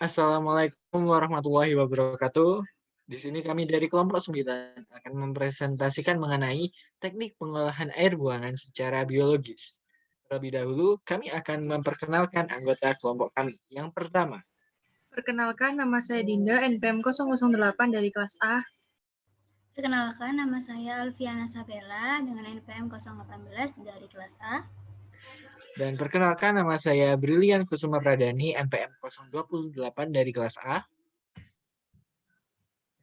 Assalamualaikum warahmatullahi wabarakatuh. Di sini kami dari kelompok 9 akan mempresentasikan mengenai teknik pengolahan air buangan secara biologis. Terlebih dahulu, kami akan memperkenalkan anggota kelompok kami. Yang pertama, Perkenalkan, nama saya Dinda, NPM 008 dari kelas A. Perkenalkan, nama saya Alfiana Sabella dengan NPM 018 dari kelas A. dan perkenalkan nama saya Brilian Kusuma Pradani, NPM 028 dari kelas A.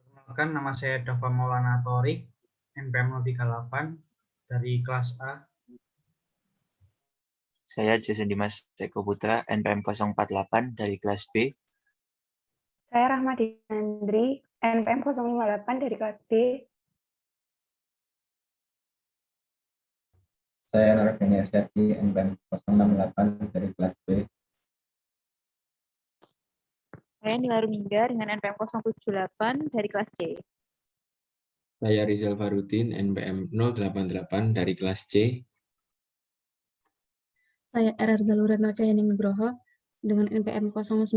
Perkenalkan, nama saya Dava Maulana Thorik, NPM 038 dari kelas A. Saya Jason Dimas Eko Putra, NPM 048 dari kelas B. Saya Rahmadi Andri, NPM 058 dari kelas B. Saya Narvini Arsyadi, NPM 068 dari kelas B. Saya Nila Rumingga dengan NPM 078 dari kelas C. Saya Rizal Farudin, NPM 088 dari kelas C. Saya RR Galuretno Cahyaning Nugroho dengan NPM 098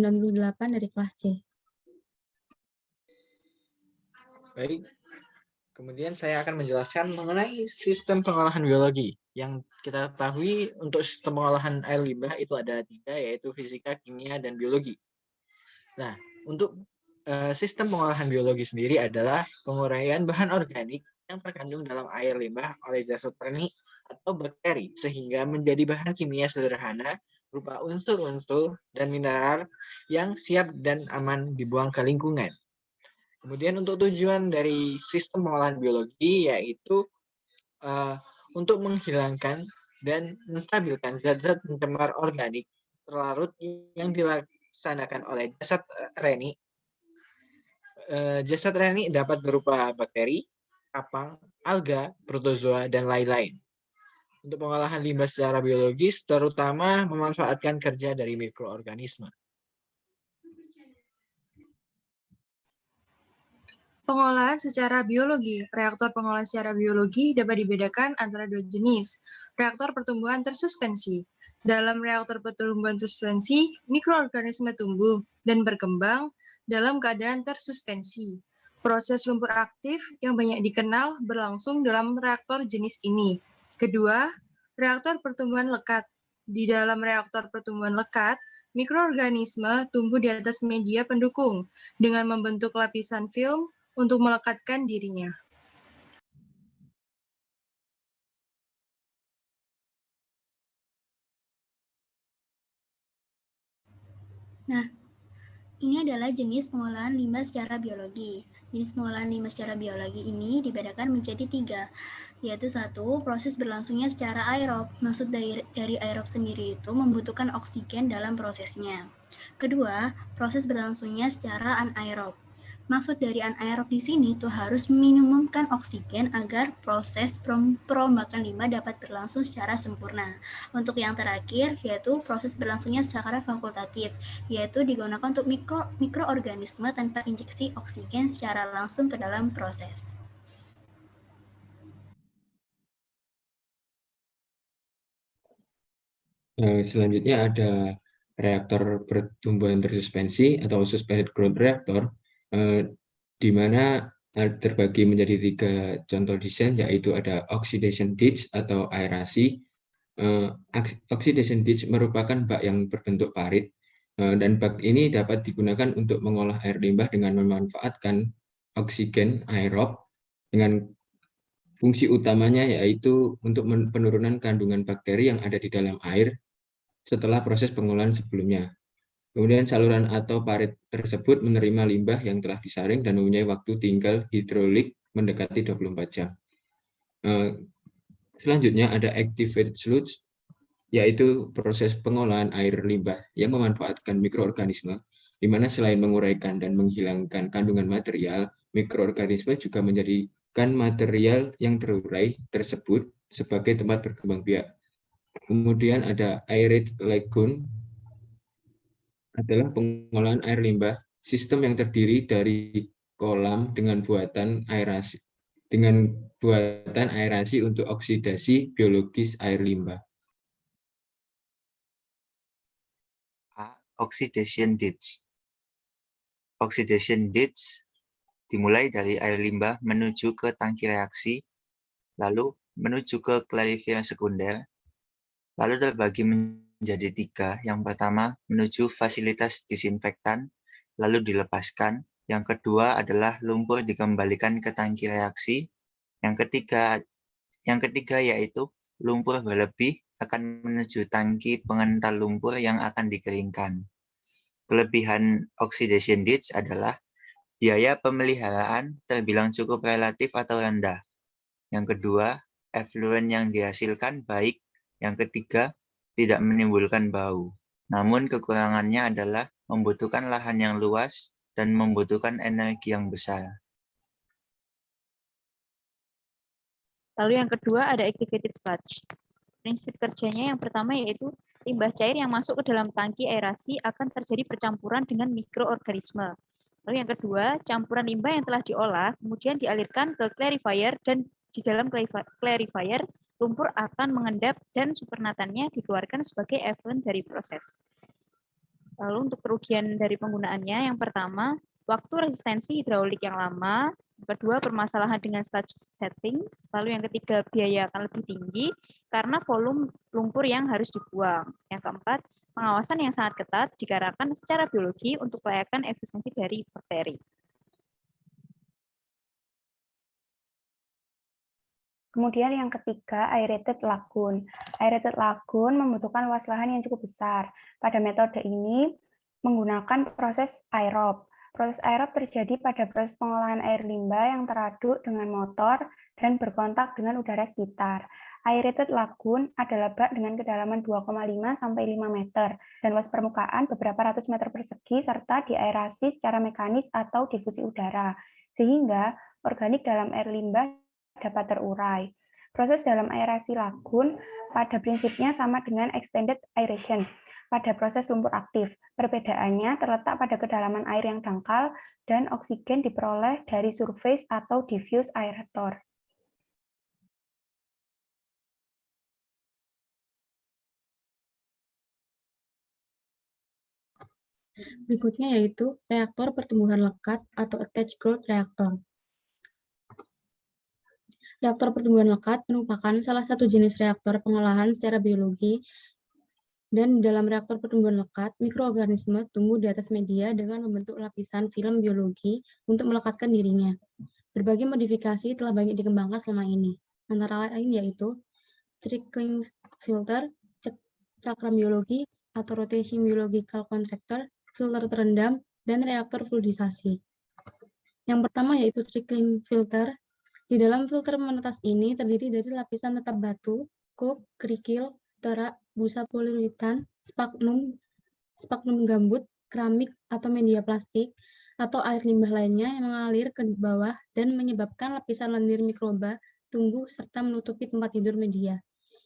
dari kelas C. Baik, kemudian saya akan menjelaskan mengenai sistem pengolahan biologi. Yang kita ketahui untuk sistem pengolahan air limbah itu ada 3, yaitu fisika, kimia, dan biologi. Nah, untuk sistem pengolahan biologi sendiri adalah penguraian bahan organik yang terkandung dalam air limbah oleh jasad reni atau bakteri, sehingga menjadi bahan kimia sederhana berupa unsur-unsur dan mineral yang siap dan aman dibuang ke lingkungan. Kemudian untuk tujuan dari sistem pengolahan biologi yaitu untuk menghilangkan dan menstabilkan zat-zat pencemar organik terlarut yang dilaksanakan oleh jasad reni. Jasad reni dapat berupa bakteri, kapang, alga, protozoa, dan lain-lain. Untuk pengolahan limbah secara biologis, terutama memanfaatkan kerja dari mikroorganisme. Pengolahan secara biologi. Reaktor pengolahan secara biologi dapat dibedakan antara 2 jenis. Reaktor pertumbuhan tersuspensi. Dalam reaktor pertumbuhan tersuspensi, mikroorganisme tumbuh dan berkembang dalam keadaan tersuspensi. Proses lumpur aktif yang banyak dikenal berlangsung dalam reaktor jenis ini. Kedua, reaktor pertumbuhan lekat. Di dalam reaktor pertumbuhan lekat, mikroorganisme tumbuh di atas media pendukung dengan membentuk lapisan film untuk melekatkan dirinya. Nah, ini adalah jenis pengolahan limbah secara biologi. Jenis pengolahan limbah secara biologi ini dibedakan menjadi 3, yaitu 1, proses berlangsungnya secara aerob. Maksud dari aerob sendiri itu membutuhkan oksigen dalam prosesnya. Kedua, proses berlangsungnya secara anaerob. Maksud dari anaerob di sini tuh harus meminimumkan oksigen agar proses perombakan limbah dapat berlangsung secara sempurna. Untuk yang terakhir, yaitu proses berlangsungnya secara fakultatif, yaitu digunakan untuk mikroorganisme tanpa injeksi oksigen secara langsung ke dalam proses. Selanjutnya ada reaktor pertumbuhan tersuspensi atau suspended growth reactor, di mana terbagi menjadi 3 contoh desain, yaitu ada oxidation ditch atau aerasi. Oxidation ditch merupakan bak yang berbentuk parit, dan bak ini dapat digunakan untuk mengolah air limbah dengan memanfaatkan oksigen aerob dengan fungsi utamanya yaitu untuk penurunan kandungan bakteri yang ada di dalam air setelah proses pengolahan sebelumnya. Kemudian saluran atau parit tersebut menerima limbah yang telah disaring dan mempunyai waktu tinggal hidrolik mendekati 24 jam. Selanjutnya ada activated sludge, yaitu proses pengolahan air limbah yang memanfaatkan mikroorganisme, di mana selain menguraikan dan menghilangkan kandungan material, mikroorganisme juga menjadikan material yang terurai tersebut sebagai tempat berkembang biak. Kemudian ada aerated lagoon, adalah pengolahan air limbah sistem yang terdiri dari kolam dengan buatan aerasi untuk oksidasi biologis air limbah. A. Oxidation ditch. oxidation ditch dimulai dari air limbah menuju ke tangki reaksi, lalu menuju ke clarifier sekunder, lalu terbagi menjadi 3. Yang pertama, menuju fasilitas disinfektan, lalu dilepaskan. Yang kedua adalah lumpur dikembalikan ke tangki reaksi. Yang ketiga yaitu lumpur berlebih akan menuju tangki pengental lumpur yang akan dikeringkan. Kelebihan oxidation ditch adalah biaya pemeliharaan terbilang cukup relatif atau rendah. Yang kedua, efluen yang dihasilkan baik. Yang ketiga, tidak menimbulkan bau. Namun kekurangannya adalah membutuhkan lahan yang luas dan membutuhkan energi yang besar. Lalu yang kedua ada activated sludge. Prinsip kerjanya yang pertama yaitu limbah cair yang masuk ke dalam tangki aerasi akan terjadi percampuran dengan mikroorganisme. Lalu yang kedua, campuran limbah yang telah diolah kemudian dialirkan ke clarifier dan di dalam clarifier lumpur akan mengendap dan supernatannya dikeluarkan sebagai effluent dari proses. Lalu untuk kerugian dari penggunaannya, yang pertama, waktu resistensi hidraulik yang lama, yang kedua, permasalahan dengan sludge setting, lalu yang ketiga, biaya akan lebih tinggi karena volume lumpur yang harus dibuang. Yang keempat, pengawasan yang sangat ketat dikarenakan secara biologi untuk kelayakan efisiensi dari bakteri. Kemudian yang ketiga, aerated lagoon. Aerated lagoon membutuhkan luas lahan yang cukup besar. Pada metode ini menggunakan proses aerob. Proses aerob terjadi pada proses pengolahan air limbah yang teraduk dengan motor dan berkontak dengan udara sekitar. Aerated lagoon adalah bak dengan kedalaman 2,5 sampai 5 meter dan luas permukaan beberapa ratus meter persegi serta diaerasi secara mekanis atau difusi udara, sehingga organik dalam air limbah dapat terurai. Proses dalam aerasi lagoon pada prinsipnya sama dengan extended aeration pada proses lumpur aktif. Perbedaannya terletak pada kedalaman air yang dangkal dan oksigen diperoleh dari surface atau diffuse aerator. Berikutnya yaitu reaktor pertumbuhan lekat atau attached growth reactor. Reaktor pertumbuhan lekat merupakan salah satu jenis reaktor pengolahan secara biologi, dan dalam reaktor pertumbuhan lekat, mikroorganisme tumbuh di atas media dengan membentuk lapisan film biologi untuk melekatkan dirinya. Berbagai modifikasi telah banyak dikembangkan selama ini, antara lain yaitu trickling filter, cakram biologi atau rotation biological contractor, filter terendam, dan reaktor fluidisasi. Yang pertama yaitu trickling filter. Di dalam filter menetas ini terdiri dari lapisan tetap batu, coke, kerikil, terak, busa poliuretan, sphagnum gambut, keramik atau media plastik, atau air limbah lainnya yang mengalir ke bawah dan menyebabkan lapisan lendir mikroba tumbuh serta menutupi tempat tidur media.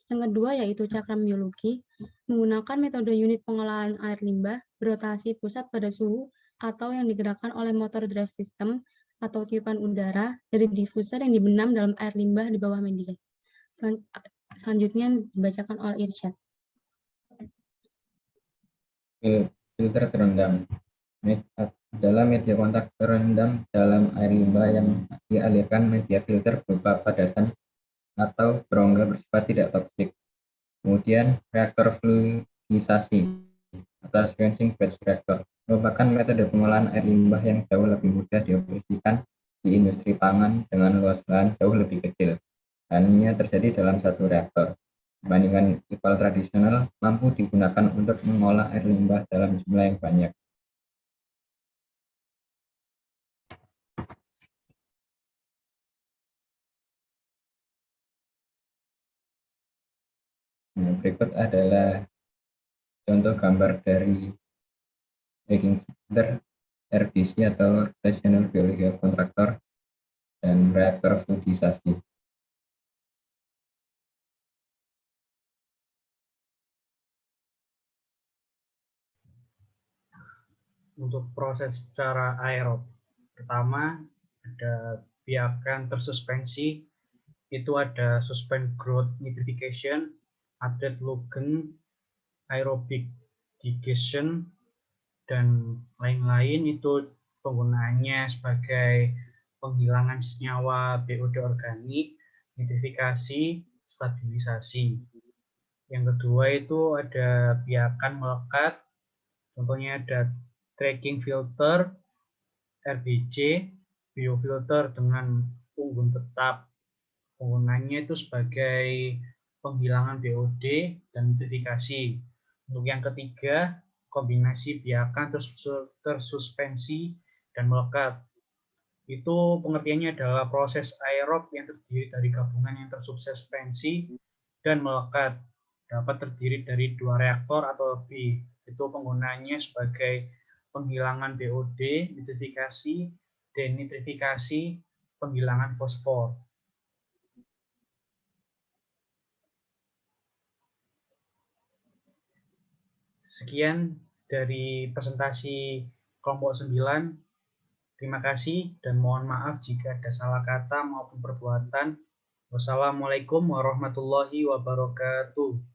Yang kedua yaitu cakram biologi, menggunakan metode unit pengolahan air limbah berotasi pusat pada suhu atau yang digerakkan oleh motor drive system atau tiupan udara dari diffuser yang dibenam dalam air limbah di bawah media. Selanjutnya dibacakan oleh Irsyad. Filter terendam adalah media kontak terendam dalam air limbah yang dialirkan media filter berupa padatan atau berongga bersifat tidak toksik. Kemudian reaktor fluidisasi atau sequencing batch reactor merupakan metode pengolahan air limbah yang jauh lebih mudah dioperasikan di industri pangan dengan luas lahan jauh lebih kecil. Hanya terjadi dalam satu reaktor. Dibandingkan IPAL tradisional, mampu digunakan untuk mengolah air limbah dalam jumlah yang banyak. Berikut adalah contoh gambar dari breaking filter, RBC atau Rotational Biological Contractor, dan reaktor fluidisasi. Untuk proses secara aerob, pertama ada biarkan tersuspensi, itu ada suspend growth nitrification, ada Logan, aerobic digestion, dan lain-lain. Itu penggunaannya sebagai penghilangan senyawa BOD organik, nitrifikasi, stabilisasi. Yang kedua itu ada biakan melekat, contohnya ada tracking filter, RBC, biofilter dengan unggun tetap. Penggunaannya itu sebagai penghilangan BOD dan nitrifikasi. Untuk yang ketiga, kombinasi biakan tersuspensi dan melekat. Itu pengertiannya adalah proses aerob yang terdiri dari gabungan yang tersuspensi dan melekat. Dapat terdiri dari 2 reaktor atau lebih. Itu penggunaannya sebagai penghilangan BOD, nitrifikasi, denitrifikasi, penghilangan fosfor. Sekian dari presentasi kelompok 9. Terima kasih dan mohon maaf jika ada salah kata maupun perbuatan. Wassalamualaikum warahmatullahi wabarakatuh.